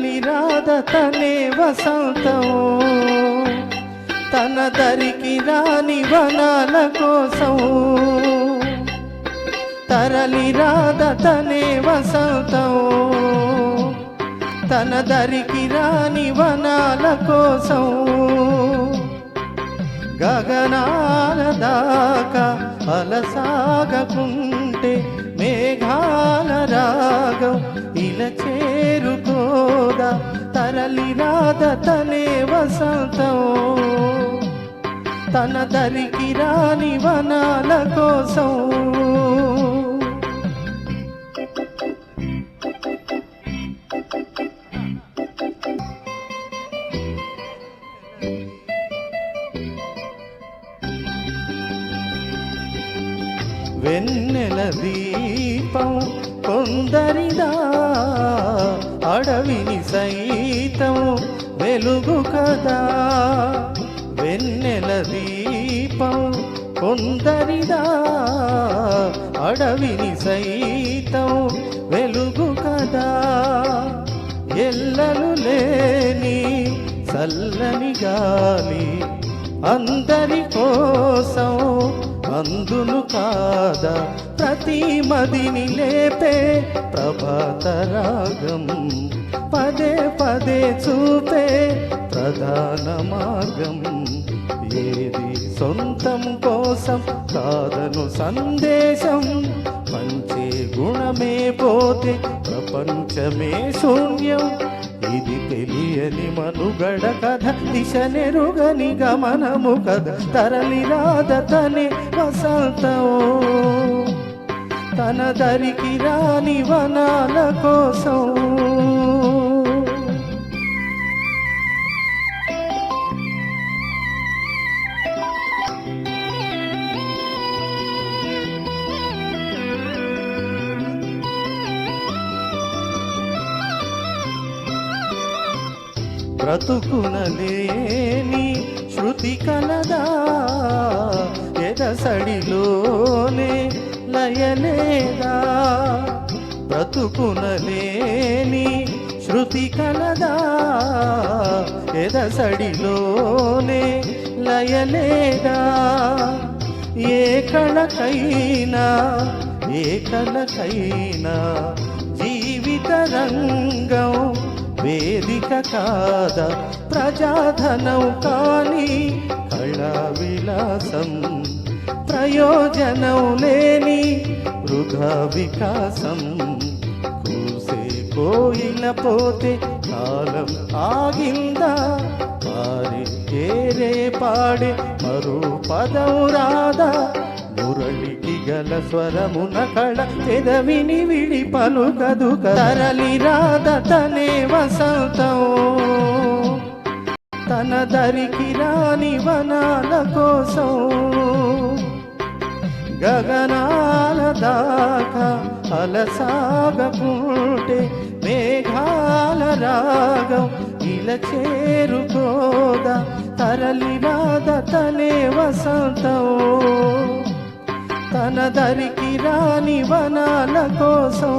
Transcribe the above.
తరలి రాద తనే వసంతం తన దరికి రాని వనాల కోసం తరలి రాద తనే వసంతం తన దరికి రాని వనాల కోసం గగనాల దాకా అలసాగకుంటే మేఘాల రాగం ఇలా చేరుకోదా తరలి రాద తనే వసంతం తన దరికి రాని వనాల కోసం వెన్నెల దీపం కొందరిదా అడవిని సైతం వెలుగు కదా వెన్నెల దీపం కొందరిదా అడవిని సైతం వెలుగు కదా ఎల్లలు లేని చల్లని గాలి అందరి కోసం అందును కాదా ప్రతి మదిని లేపే ప్రభాత రాగం పదే పదే చూపే ప్రధాన మార్గం ఏది సొంతం కోసం కాదను సందేశం పంచే గుణమే పోతే ప్రపంచమే శూన్యం ఇది తెలియని మనుగడ కథ దిశ నెరుగని గమనము కథ తరలి రాద తనే వసంతం తన దరికి రాని వనాల కోసం బ్రతుకునలేని శృతి కలదా ఎదసడిలోనే లయలేదా బ్రతుకునలేని శృతి కలదా ఎదసడిలోనే లయలేదా ఏ కళకైనా జీవిత రంగం వేదిక కాదా ప్రజాధనం కాని కళా విలాసం ప్రయోజనం లేని వృధా వికాసం కూసే కోయిల పోతే కాలం ఆగిందా పారే ఏరే పాడే మరో పదం రాదా మురళికి గల స్వరమున కళ పెదవిని విడి పలుకదు తరలి రాద తనే వసంతం తన దరికి రాని వనాల కోసం గగనాల దాకా అలసాగకుంటే మేఘాల రాగం ఇలా చేరుకోదా తరలి రాద తనే వసంతం తన దరికి రాని వనాల కోసం